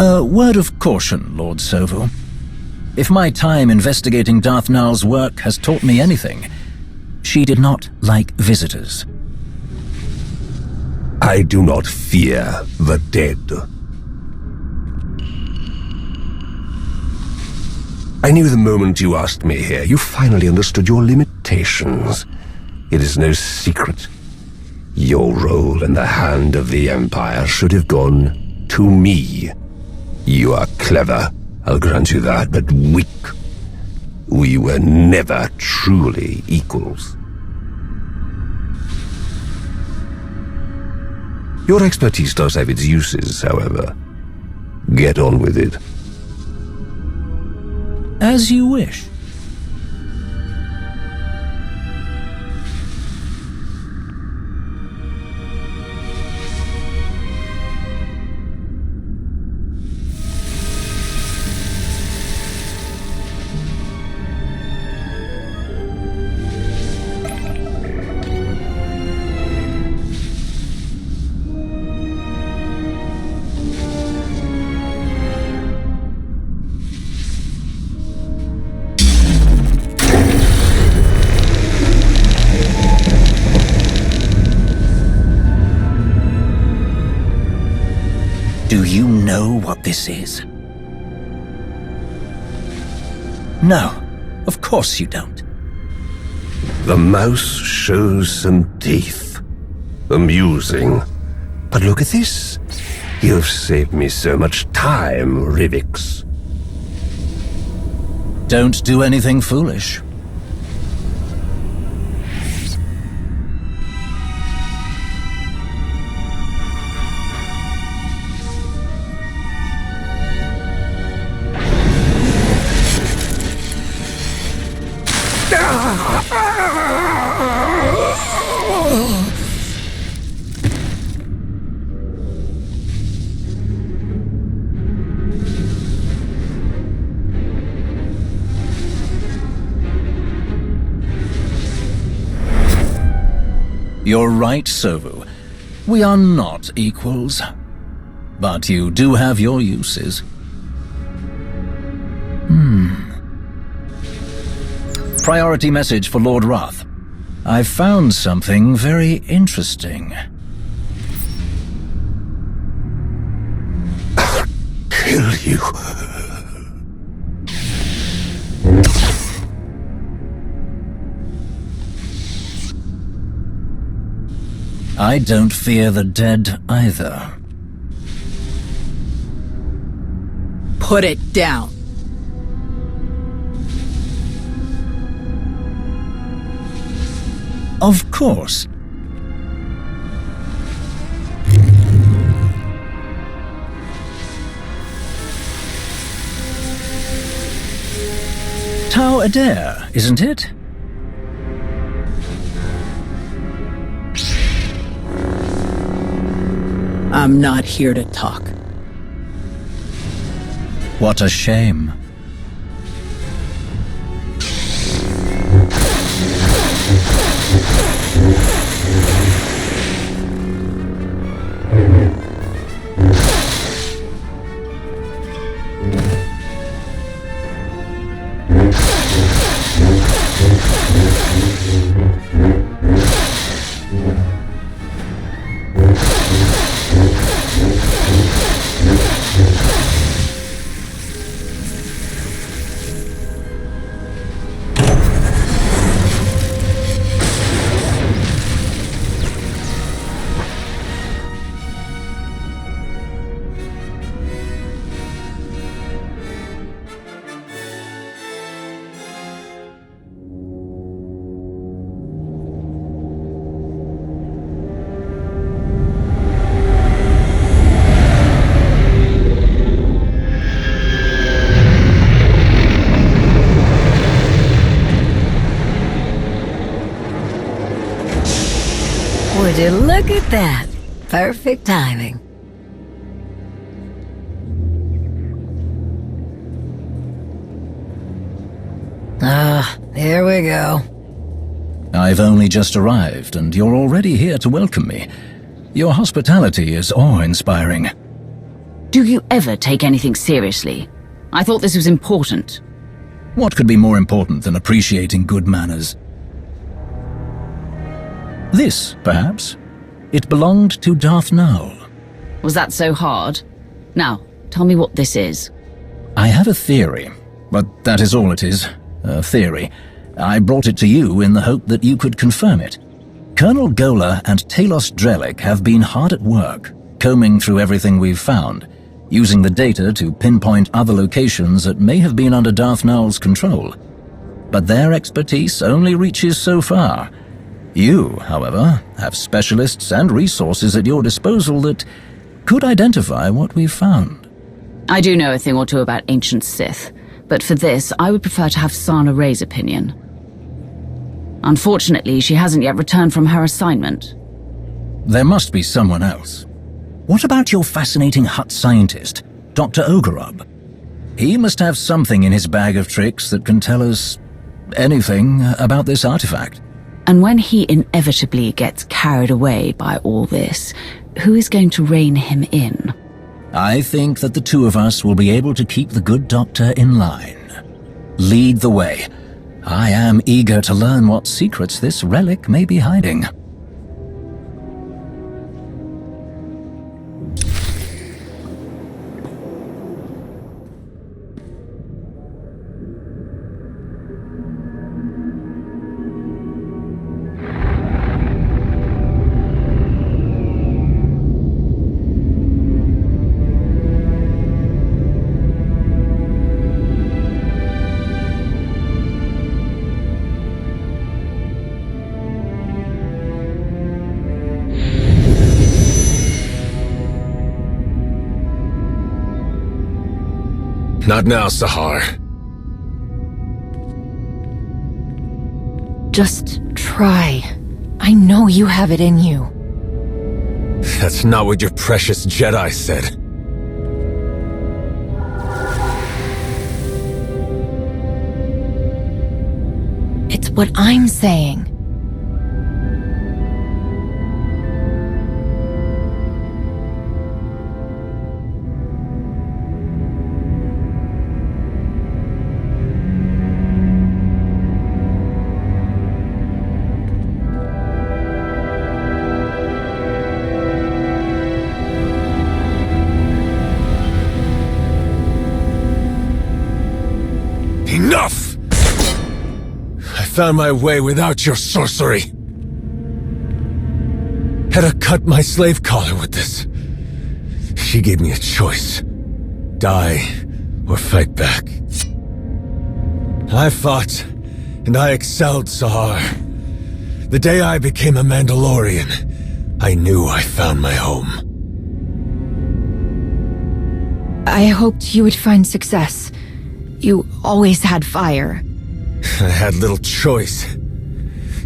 A word of caution, Lord Sovu. If my time investigating Darth Nal's work has taught me anything, she did not like visitors. I do not fear the dead. I knew the moment you asked me here, you finally understood your limitations. It is no secret. Your role in the hand of the Empire should have gone to me. You are clever, I'll grant you that, but weak. We were never truly equals. Your expertise does have its uses, however. Get on with it. As you wish. Do you know what this is? No, of course you don't. The mouse shows some teeth. Amusing. But look at this. You've saved me so much time, Rivix. Don't do anything foolish. You're right, Sovu. We are not equals. But you do have your uses. Priority message for Lord Wrath. I've found something very interesting. I'll kill you. I don't fear the dead either. Put it down. Of course. Tau Adair, isn't it? I'm not here to talk. What a shame. Would you look at that? Perfect timing. Here we go. I've only just arrived, and you're already here to welcome me. Your hospitality is awe-inspiring. Do you ever take anything seriously? I thought this was important. What could be more important than appreciating good manners? This, perhaps. It belonged to Darth Nal. Was that so hard? Now, tell me what this is. I have a theory, but that is all it is. A theory. I brought it to you in the hope that you could confirm it. Colonel Gola and Talos Drellick have been hard at work, combing through everything we've found, using the data to pinpoint other locations that may have been under Darth Nal's control. But their expertise only reaches so far. You, however, have specialists and resources at your disposal that could identify what we've found. I do know a thing or two about ancient Sith, but for this, I would prefer to have Sana-Rae's opinion. Unfortunately, she hasn't yet returned from her assignment. There must be someone else. What about your fascinating Hutt scientist, Dr. Oggurobb? He must have something in his bag of tricks that can tell us anything about this artifact. And when he inevitably gets carried away by all this, who is going to rein him in? I think that the two of us will be able to keep the good doctor in line. Lead the way. I am eager to learn what secrets this relic may be hiding. Not now, Sahar. Just try. I know you have it in you. That's not what your precious Jedi said. It's what I'm saying. Enough! I found my way without your sorcery. Heta cut my slave collar with this. She gave me a choice. Die or fight back. I fought, and I excelled, Sahar. The day I became a Mandalorian, I knew I found my home. I hoped you would find success. You always had fire. I had little choice.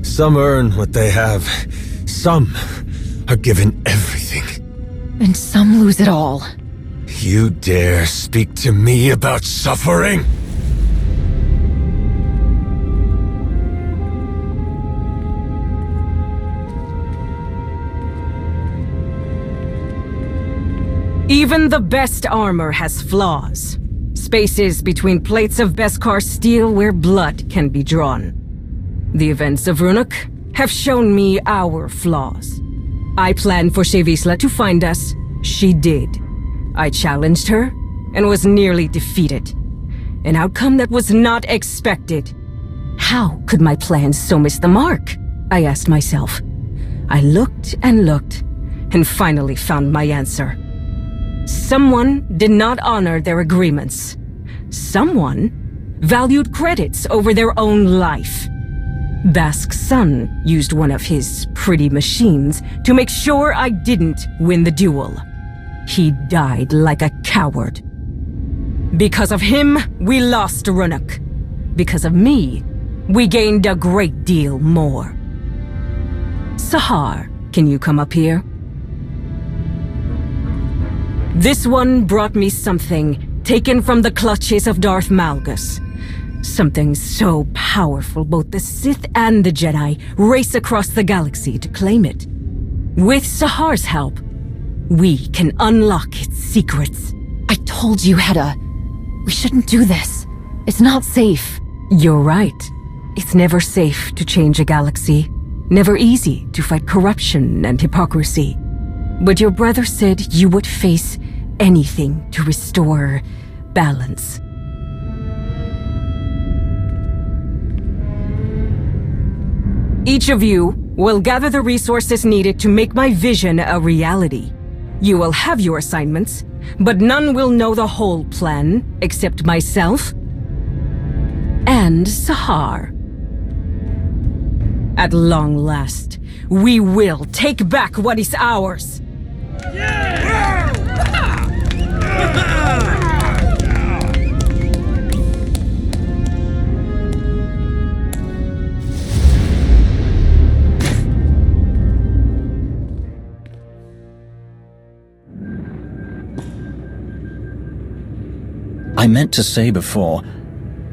Some earn what they have. Some are given everything. And some lose it all. You dare speak to me about suffering? Even the best armor has flaws. Spaces between plates of Beskar steel where blood can be drawn. The events of Ruhnuk have shown me our flaws. I planned for Vizla to find us. She did. I challenged her and was nearly defeated. An outcome that was not expected. How could my plans so miss the mark? I asked myself. I looked and finally found my answer. Someone did not honor their agreements. Someone valued credits over their own life. Bask's son used one of his pretty machines to make sure I didn't win the duel. He died like a coward. Because of him, we lost Ruhnuk. Because of me, we gained a great deal more. Sahar, can you come up here? This one brought me something taken from the clutches of Darth Malgus. Something so powerful both the Sith and the Jedi race across the galaxy to claim it. With Sahar's help, we can unlock its secrets. I told you, Heta. We shouldn't do this. It's not safe. You're right. It's never safe to change a galaxy. Never easy to fight corruption and hypocrisy. But your brother said you would face anything to restore balance. Each of you will gather the resources needed to make my vision a reality. You will have your assignments, but none will know the whole plan except myself and Sahar. At long last, we will take back what is ours. I meant to say before,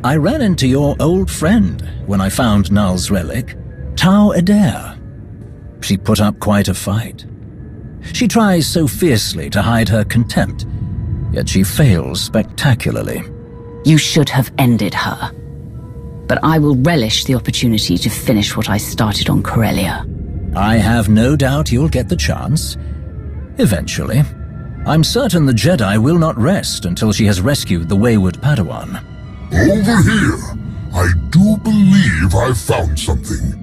I ran into your old friend when I found Null's relic, Tau Adair. She put up quite a fight. She tries so fiercely to hide her contempt, yet she fails spectacularly. You should have ended her. But I will relish the opportunity to finish what I started on Corellia. I have no doubt you'll get the chance. Eventually. I'm certain the Jedi will not rest until she has rescued the wayward Padawan. Over here! I do believe I've found something.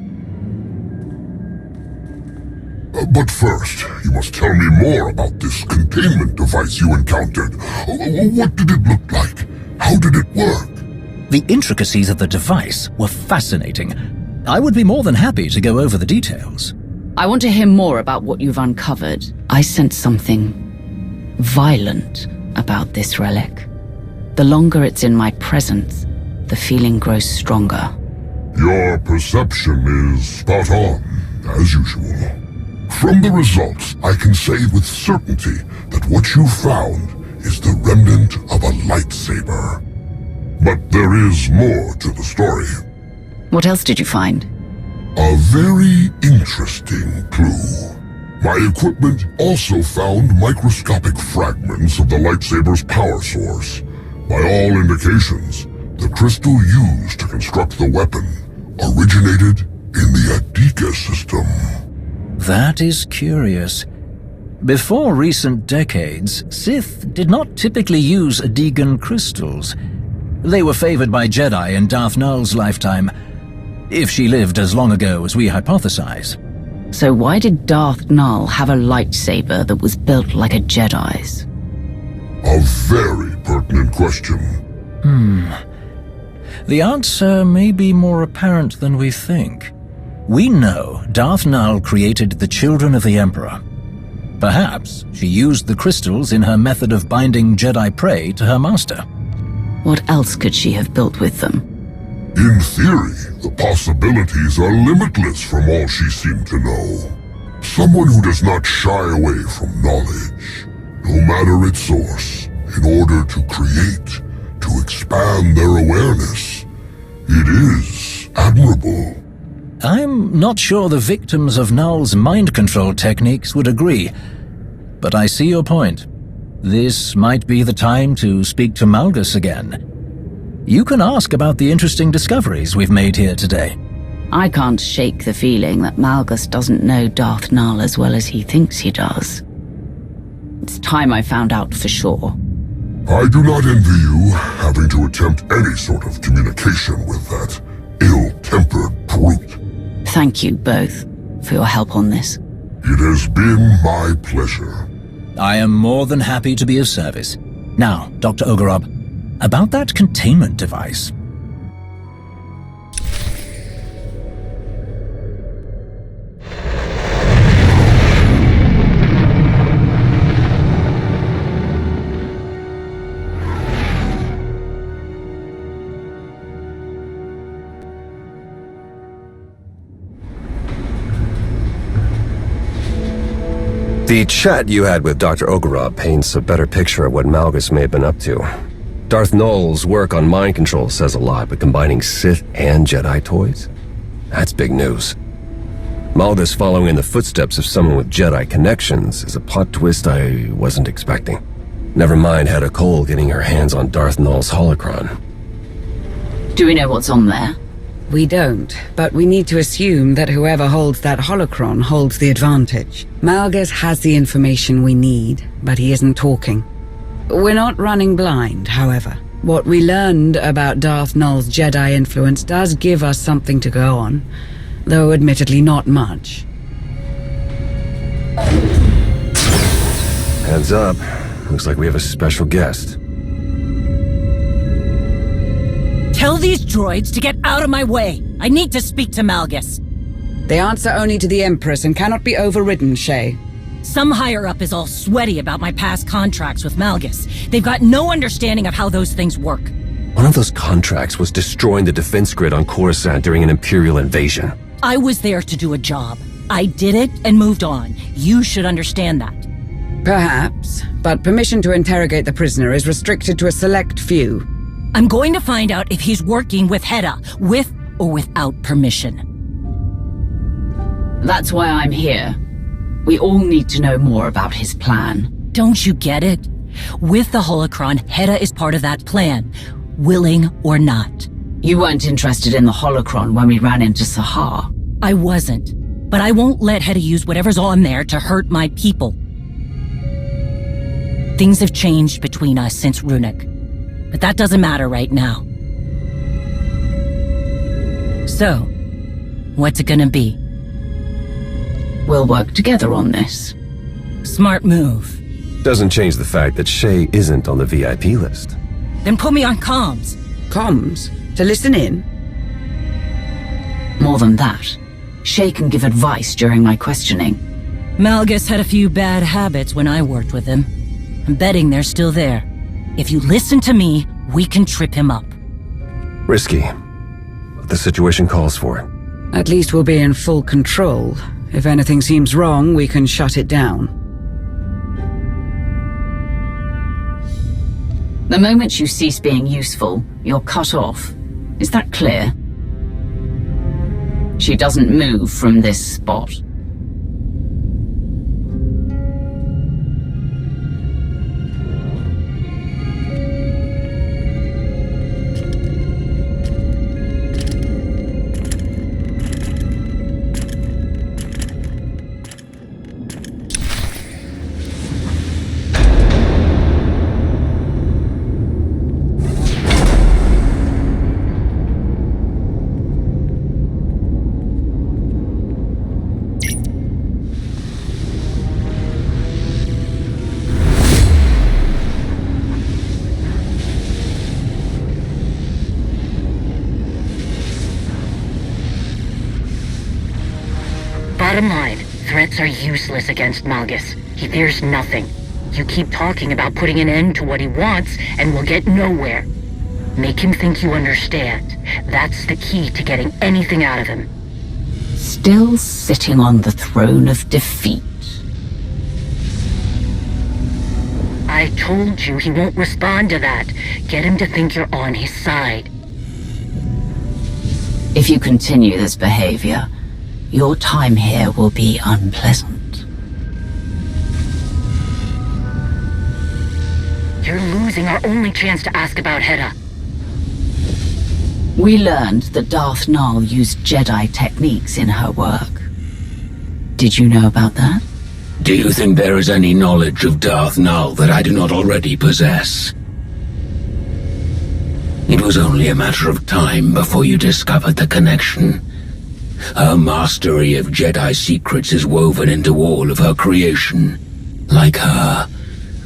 But first, you must tell me more about this containment device you encountered. What did it look like? How did it work? The intricacies of the device were fascinating. I would be more than happy to go over the details. I want to hear more about what you've uncovered. I sense something violent about this relic. The longer it's in my presence, the feeling grows stronger. Your perception is spot on, as usual. From the results, I can say with certainty that what you found is the remnant of a lightsaber. But there is more to the story. What else did you find? A very interesting clue. My equipment also found microscopic fragments of the lightsaber's power source. By all indications, the crystal used to construct the weapon originated in the Adika system. That is curious. Before recent decades, Sith did not typically use Adegan crystals. They were favored by Jedi in Darth Nul's lifetime, if she lived as long ago as we hypothesize. So why did Darth Nul have a lightsaber that was built like a Jedi's? A very pertinent question. The answer may be more apparent than we think. We know Darth Nul created the Children of the Emperor. Perhaps she used the crystals in her method of binding Jedi prey to her master. What else could she have built with them? In theory, the possibilities are limitless from all she seemed to know. Someone who does not shy away from knowledge, no matter its source, in order to create, to expand their awareness. It is admirable. I'm not sure the victims of Null's mind control techniques would agree, but I see your point. This might be the time to speak to Malgus again. You can ask about the interesting discoveries we've made here today. I can't shake the feeling that Malgus doesn't know Darth Nul as well as he thinks he does. It's time I found out for sure. I do not envy you having to attempt any sort of communication with that ill-tempered brute. Thank you both for your help on this. It has been my pleasure. I am more than happy to be of service. Now, Dr. Oggurobb, about that containment device. The chat you had with Dr. Oggurobb paints a better picture of what Malgus may have been up to. Darth Nul's work on mind control says a lot, but combining Sith and Jedi toys? That's big news. Malgus following in the footsteps of someone with Jedi connections is a plot twist I wasn't expecting. Never mind Heta Cole getting her hands on Darth Nul's holocron. Do we know what's on there? We don't, but we need to assume that whoever holds that holocron holds the advantage. Malgus has the information we need, but he isn't talking. We're not running blind, however. What we learned about Darth Nul's Jedi influence does give us something to go on, though admittedly not much. Heads up. Looks like we have a special guest. Tell these droids to get out of my way. I need to speak to Malgus. They answer only to the Empress and cannot be overridden, Shae. Some higher-up is all sweaty about my past contracts with Malgus. They've got no understanding of how those things work. One of those contracts was destroying the defense grid on Coruscant during an Imperial invasion. I was there to do a job. I did it and moved on. You should understand that. Perhaps, but permission to interrogate the prisoner is restricted to a select few. I'm going to find out if he's working with Heta, with or without permission. That's why I'm here. We all need to know more about his plan. Don't you get it? With the holocron, Heta is part of that plan, willing or not. You weren't interested in the holocron when we ran into Sahar. I wasn't, but I won't let Heta use whatever's on there to hurt my people. Things have changed between us since Ruhnuk, but that doesn't matter right now. So, what's it gonna be? We'll work together on this. Smart move. Doesn't change the fact that Shae isn't on the VIP list. Then put me on comms. Comms? To listen in? More than that, Shae can give advice during my questioning. Malgus had a few bad habits when I worked with him. I'm betting they're still there. If you listen to me, we can trip him up. Risky, but the situation calls for it. At least we'll be in full control. If anything seems wrong, we can shut it down. The moment you cease being useful, you're cut off. Is that clear? She doesn't move from this spot. Bottom line, threats are useless against Malgus. He fears nothing. You keep talking about putting an end to what he wants, and we'll get nowhere. Make him think you understand. That's the key to getting anything out of him. Still sitting on the throne of defeat. I told you he won't respond to that. Get him to think you're on his side. If you continue this behavior, your time here will be unpleasant. You're losing our only chance to ask about Heta. We learned that Darth Nul used Jedi techniques in her work. Did you know about that? Do you think there is any knowledge of Darth Nul that I do not already possess? It was only a matter of time before you discovered the connection. Her mastery of Jedi secrets is woven into all of her creation. Like her,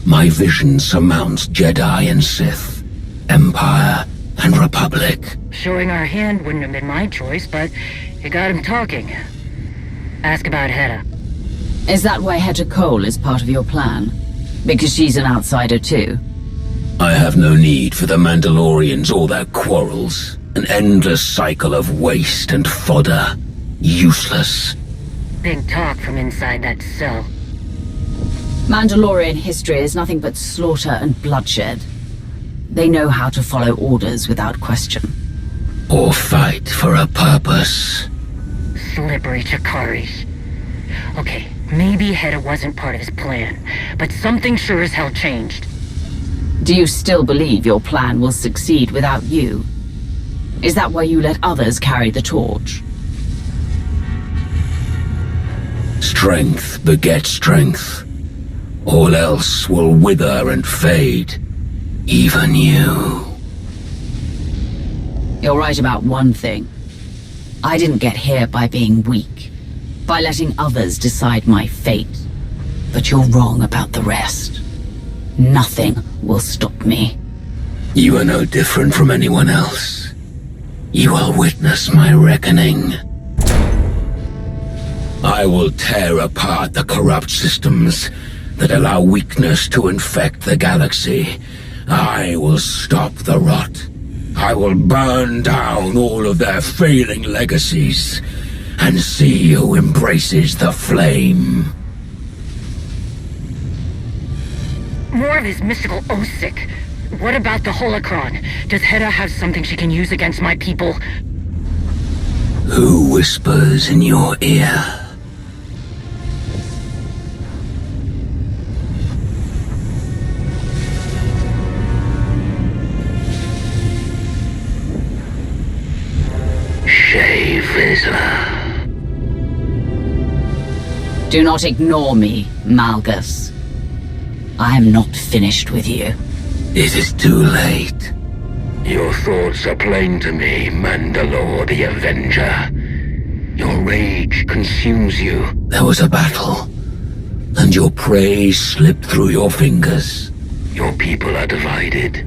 my vision surmounts Jedi and Sith, Empire and Republic. Showing our hand wouldn't have been my choice, but you got him talking. Ask about Heta. Is that why Heta Cole is part of your plan? Because she's an outsider too? I have no need for the Mandalorians or their quarrels. An endless cycle of waste and fodder. Useless. Big talk from inside that cell. Mandalorian history is nothing but slaughter and bloodshed. They know how to follow orders without question. Or fight for a purpose. slippery Chakari's. Okay, maybe Heta wasn't part of his plan, but something sure as hell changed. Do you still believe your plan will succeed without you? Is that why you let others carry the torch? Strength begets strength. All else will wither and fade. Even you. You're right about one thing. I didn't get here by being weak, by letting others decide my fate. But you're wrong about the rest. Nothing will stop me. You are no different from anyone else. You will witness my reckoning. I will tear apart the corrupt systems that allow weakness to infect the galaxy. I will stop the rot. I will burn down all of their failing legacies and see who embraces the flame. More of his mystical Osic. What about the holocron? Does Heta have something she can use against my people? Who whispers in your ear? Shae Vizla. Do not ignore me, Malgus. I am not finished with you. It is too late. Your thoughts are plain to me, Mandalore the Avenger. Your rage consumes you. There was a battle, and your prey slipped through your fingers. Your people are divided,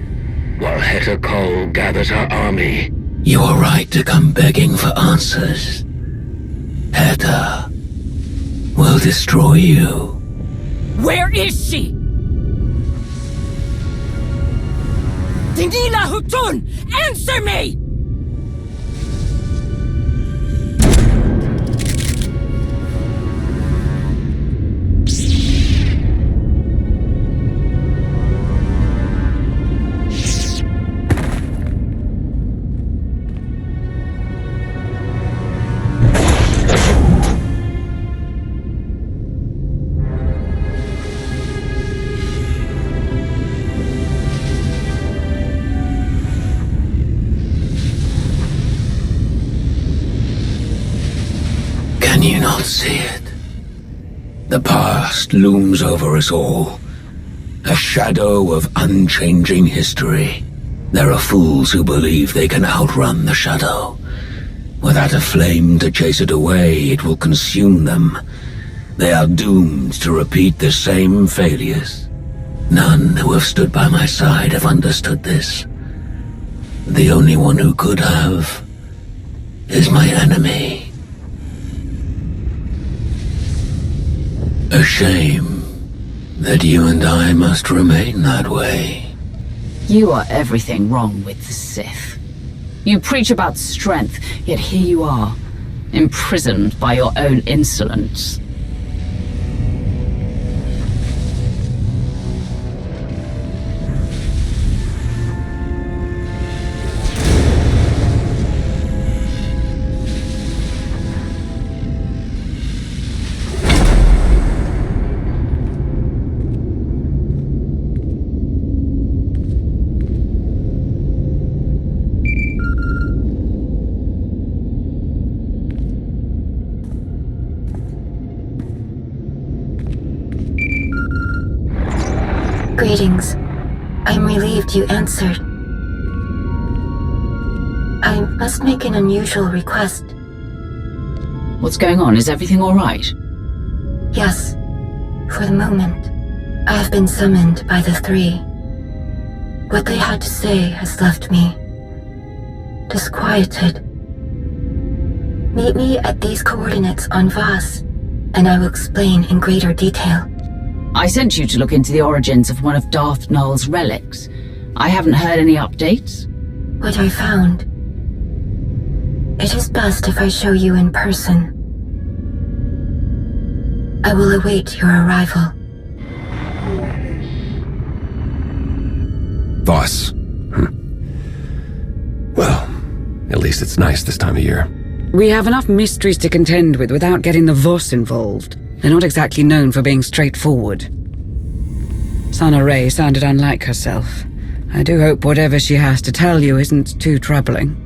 while Heta Kol gathers her army. You are right to come begging for answers. Heta will destroy you. Where is she? Tinila Hutun! Answer me! Can you not see it? The past looms over us all, a shadow of unchanging history. There are fools who believe they can outrun the shadow. Without a flame to chase it away, it will consume them. They are doomed to repeat the same failures. None who have stood by my side have understood this. The only one who could have is my enemy. A shame that you and I must remain that way. You are everything wrong with the Sith. You preach about strength, yet here you are, imprisoned by your own insolence. Greetings. I'm relieved you answered. I must make an unusual request. What's going on? Is everything all right? Yes. For the moment, I have been summoned by the three. What they had to say has left me disquieted. Meet me at these coordinates on Voss, and I will explain in greater detail. I sent you to look into the origins of one of Darth Nul's relics. I haven't heard any updates. What I found. It is best if I show you in person. I will await your arrival. Voss. Well, at least it's nice this time of year. We have enough mysteries to contend with without getting the Voss involved. They're not exactly known for being straightforward. Sana-Rae sounded unlike herself. I do hope whatever she has to tell you isn't too troubling.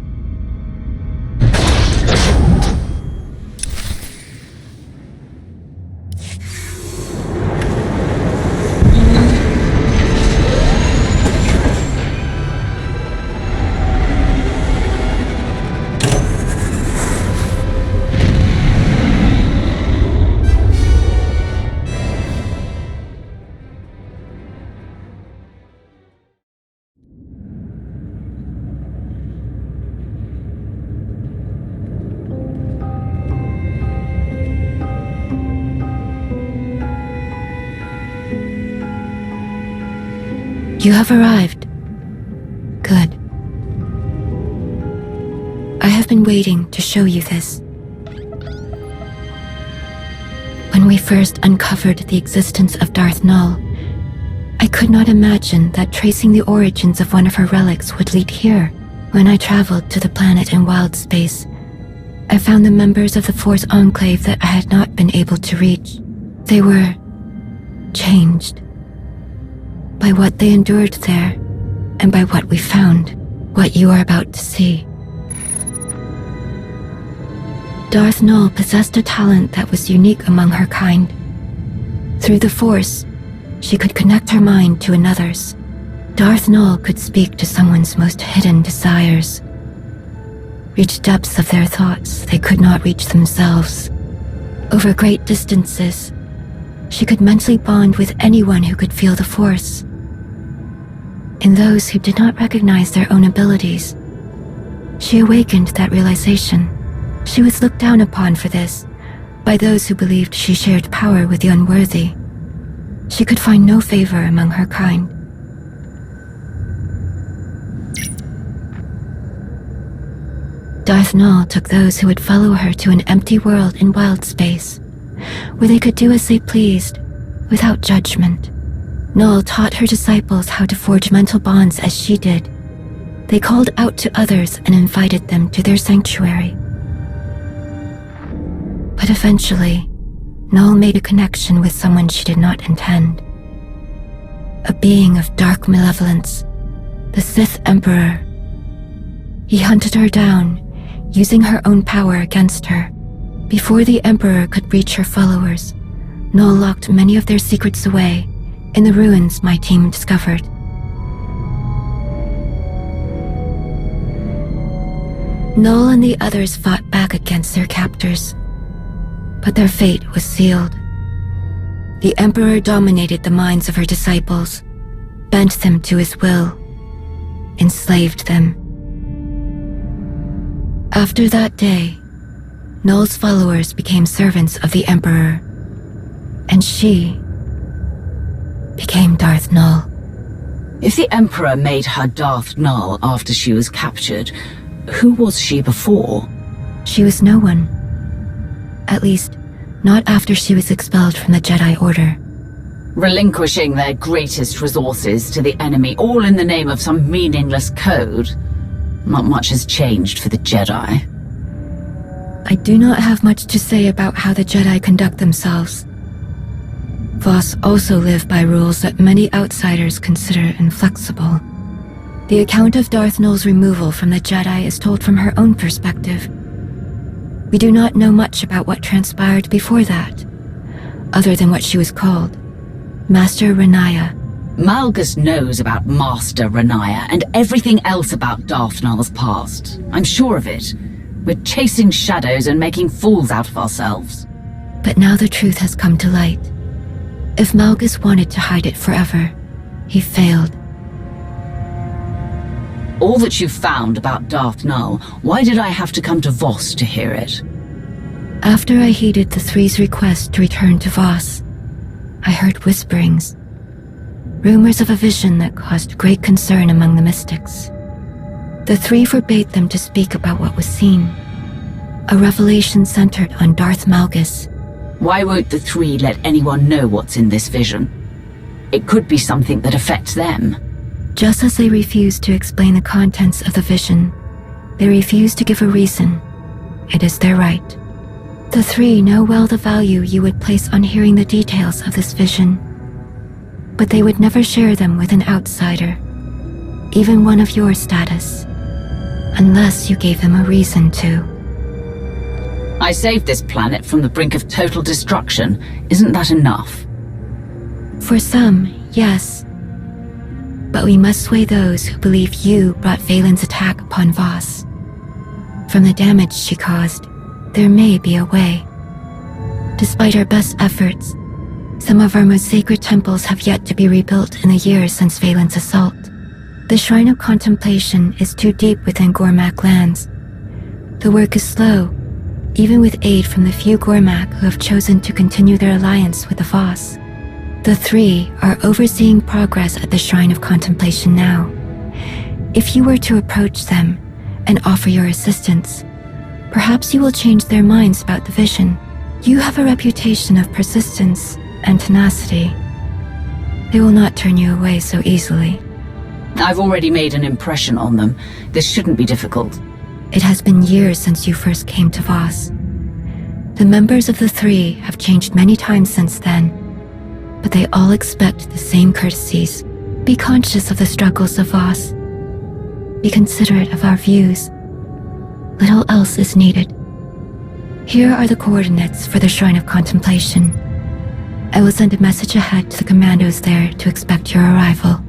You have arrived. Good. I have been waiting to show you this. When we first uncovered the existence of Darth Nul, I could not imagine that tracing the origins of one of her relics would lead here. When I traveled to the planet in wild space, I found the members of the Force Enclave that I had not been able to reach. They were changed by what they endured there, and by what we found, what you are about to see. Darth Nul possessed a talent that was unique among her kind. Through the Force, she could connect her mind to another's. Darth Nul could speak to someone's most hidden desires, reach depths of their thoughts they could not reach themselves. Over great distances, she could mentally bond with anyone who could feel the Force. In those who did not recognize their own abilities, she awakened that realization. She was looked down upon for this by those who believed she shared power with the unworthy. She could find no favor among her kind. Darth Nul took those who would follow her to an empty world in wild space, where they could do as they pleased, without judgment. Nul taught her disciples how to forge mental bonds as she did. They called out to others and invited them to their sanctuary. But eventually, Nul made a connection with someone she did not intend. A being of dark malevolence, the Sith Emperor. He hunted her down, using her own power against her. Before the Emperor could reach her followers, Nul locked many of their secrets away in the ruins my team discovered. Nul and the others fought back against their captors, but their fate was sealed. The Emperor dominated the minds of her disciples, bent them to his will, enslaved them. After that day, Nul's followers became servants of the Emperor, and she became Darth Nul. If the Emperor made her Darth Nul after she was captured, who was she before? She was no one. At least, not after she was expelled from the Jedi Order. Relinquishing their greatest resources to the enemy, all in the name of some meaningless code. Not much has changed for the Jedi. I do not have much to say about how the Jedi conduct themselves. Voss also live by rules that many outsiders consider inflexible. The account of Darth Nul's removal from the Jedi is told from her own perspective. We do not know much about what transpired before that, other than what she was called, Master Reynaris. Malgus knows about Master Reynaris and everything else about Darth Nul's past. I'm sure of it. We're chasing shadows and making fools out of ourselves. But now the truth has come to light. If Malgus wanted to hide it forever, he failed. All that you found about Darth Nul, why did I have to come to Voss to hear it? After I heeded the Three's request to return to Voss, I heard whisperings. Rumors of a vision that caused great concern among the mystics. The Three forbade them to speak about what was seen. A revelation centered on Darth Malgus. Why won't the Three let anyone know what's in this vision? It could be something that affects them. Just as they refused to explain the contents of the vision, they refused to give a reason. it is their right. The three know well the value you would place on hearing the details of this vision, but they would never share them with an outsider, even one of your status, unless you gave them a reason to. I saved this planet from the brink of total destruction. Isn't that enough? For some, yes. But we must sway those who believe you brought Vaylin's attack upon Voss. From the damage she caused, there may be a way. Despite our best efforts, some of our most sacred temples have yet to be rebuilt in the years since Vaylin's assault. The Shrine of Contemplation is too deep within Gormak lands. The work is slow, even with aid from the few Gormak who have chosen to continue their alliance with the Voss. The three are overseeing progress at the Shrine of Contemplation now. If you were to approach them and offer your assistance, perhaps you will change their minds about the vision. You have a reputation of persistence and tenacity. They will not turn you away so easily. I've already made an impression on them. This shouldn't be difficult. It has been years since you first came to Voss. The members of the three have changed many times since then, but they all expect the same courtesies. Be conscious of the struggles of Voss. Be considerate of our views. Little else is needed. Here are the coordinates for the Shrine of Contemplation. I will send a message ahead to the commandos there to expect your arrival.